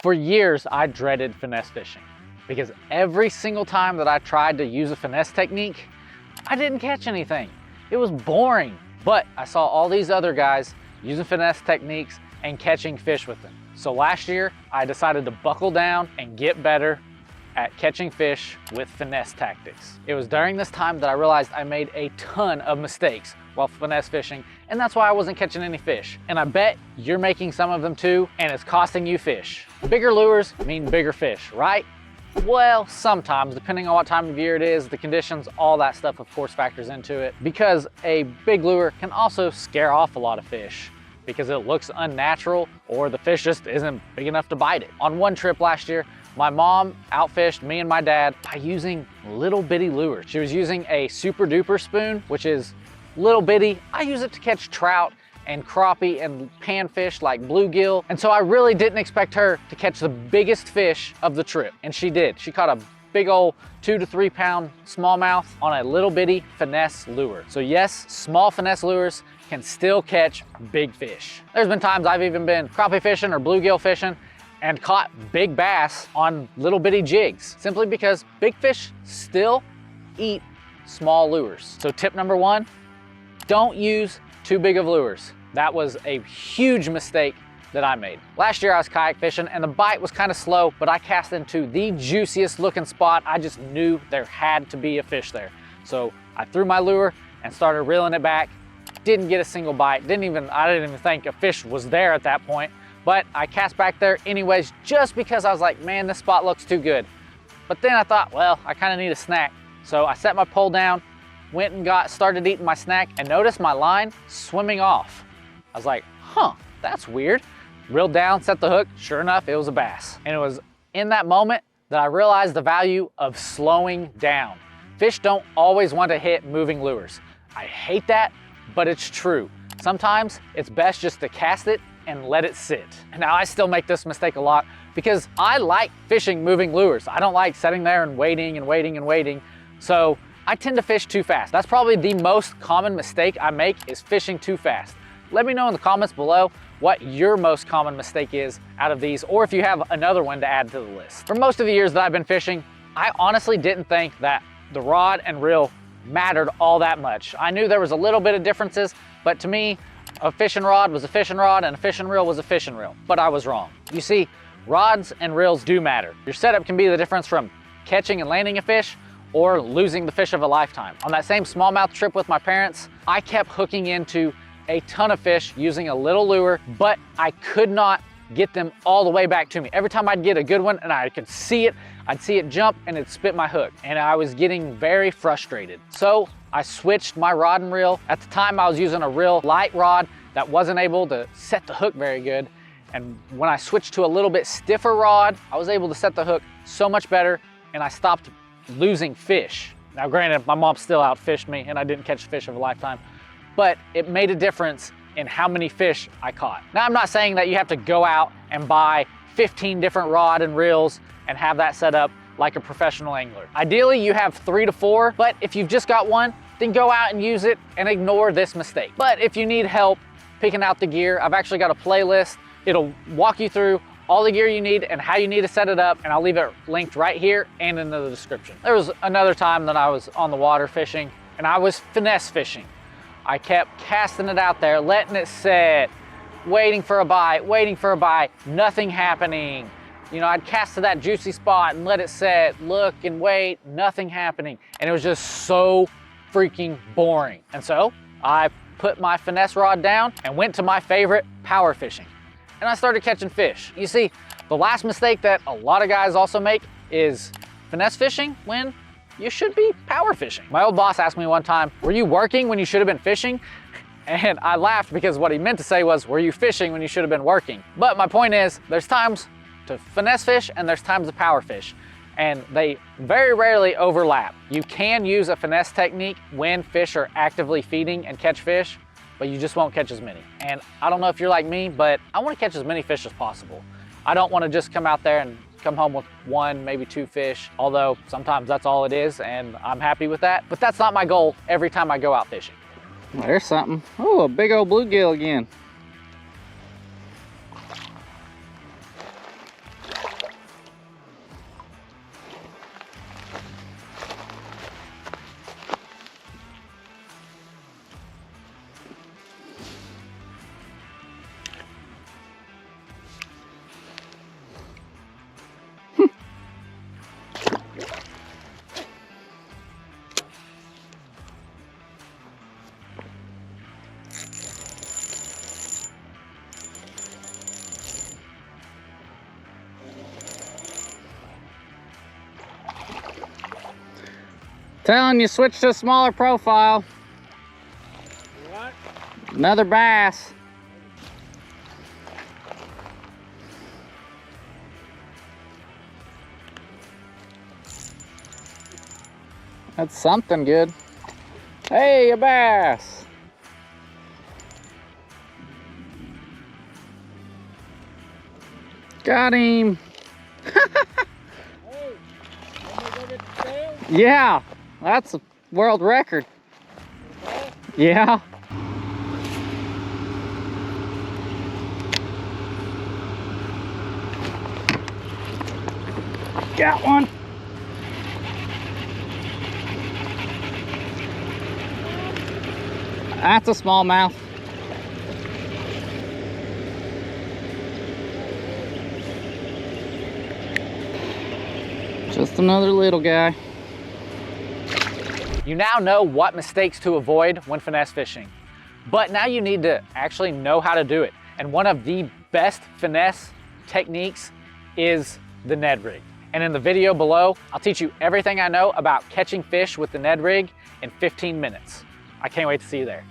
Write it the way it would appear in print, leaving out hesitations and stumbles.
For years, I dreaded finesse fishing because every single time that I tried to use a finesse technique, I didn't catch anything. It was boring. But I saw all these other guys using finesse techniques and catching fish with them. So last year, I decided to buckle down and get better at catching fish with finesse tactics. It was during this time that I realized I made a ton of mistakes while finesse fishing, and that's why I wasn't catching any fish. And I bet you're making some of them too, and it's costing you fish. Bigger lures mean bigger fish, right? Well, sometimes, depending on what time of year it is, the conditions, all that stuff of course factors into it, because a big lure can also scare off a lot of fish because it looks unnatural or the fish just isn't big enough to bite it. On one trip last year, my mom outfished me and my dad by using little bitty lures. She was using a super duper spoon, which is little bitty. I use it to catch trout and crappie and panfish like bluegill. And so I really didn't expect her to catch the biggest fish of the trip. And she did. She caught a big old 2 to 3 pound smallmouth on a little bitty finesse lure. So yes, small finesse lures can still catch big fish. There's been times I've even been crappie fishing or bluegill fishing and caught big bass on little bitty jigs, simply because big fish still eat small lures. So tip number 1, don't use too big of lures. That was a huge mistake that I made. Last year I was kayak fishing and the bite was kind of slow, but I cast into the juiciest looking spot. I just knew there had to be a fish there. So I threw my lure and started reeling it back. Didn't get a single bite. I didn't even think a fish was there at that point, but I cast back there anyways, just because I was like, man, this spot looks too good. But then I thought, well, I kind of need a snack. So I set my pole down, went and started eating my snack, and noticed my line swimming off. I was like, huh, that's weird. Reeled down, set the hook, sure enough, it was a bass. And it was in that moment that I realized the value of slowing down. Fish don't always want to hit moving lures. I hate that, but it's true. Sometimes it's best just to cast it and let it sit. Now I still make this mistake a lot because I like fishing moving lures. I don't like sitting there and waiting and waiting and waiting. So I tend to fish too fast. That's probably the most common mistake I make, is fishing too fast. Let me know in the comments below what your most common mistake is out of these, or if you have another one to add to the list. For most of the years that I've been fishing, I honestly didn't think that the rod and reel mattered all that much. I knew there was a little bit of differences, but to me, a fishing rod was a fishing rod and a fishing reel was a fishing reel. But I was wrong. You see, rods and reels do matter. Your setup can be the difference from catching and landing a fish or losing the fish of a lifetime. On that same smallmouth trip with my parents, I kept hooking into a ton of fish using a little lure, but I could not get them all the way back to me. Every time I'd get a good one and I could see it, I'd see it jump and it'd spit my hook. And I was getting very frustrated. So I switched my rod and reel. At the time I was using a real light rod that wasn't able to set the hook very good. And when I switched to a little bit stiffer rod, I was able to set the hook so much better and I stopped losing fish. Now granted, my mom still outfished me and I didn't catch fish of a lifetime, but it made a difference in how many fish I caught. Now I'm not saying that you have to go out and buy 15 different rod and reels and have that set up like a professional angler. Ideally you have 3 to 4, but if you've just got one, then go out and use it and ignore this mistake. But if you need help picking out the gear, I've actually got a playlist. It'll walk you through all the gear you need and how you need to set it up, and I'll leave it linked right here and in the description. There was another time that I was on the water fishing and I was finesse fishing. I kept casting it out there, letting it set, waiting for a bite, nothing happening. You know, I'd cast to that juicy spot and let it set, look and wait, nothing happening. And it was just so freaking boring. And so I put my finesse rod down and went to my favorite, power fishing. And I started catching fish. You see, the last mistake that a lot of guys also make is finesse fishing when you should be power fishing. My old boss asked me one time, were you working when you should have been fishing? And I laughed because what he meant to say was, were you fishing when you should have been working? But my point is, there's times to finesse fish and there's times to power fish. And they very rarely overlap. You can use a finesse technique when fish are actively feeding and catch fish, but you just won't catch as many. And I don't know if you're like me, but I want to catch as many fish as possible. I don't want to just come out there and come home with 1, maybe 2 fish, although sometimes that's all it is and I'm happy with that. But that's not my goal every time I go out fishing. Well, there's something. Oh, a big old bluegill again. Telling you, switch to a smaller profile. What? Another bass. That's something good. Hey, a bass. Got him. Hey, let me go get the scale. Yeah, that's a world record. Yeah. Got one. That's a smallmouth. Just another little guy. You now know what mistakes to avoid when finesse fishing, but now you need to actually know how to do it. And one of the best finesse techniques is the Ned rig. And in the video below, I'll teach you everything I know about catching fish with the Ned rig in 15 minutes. I can't wait to see you there.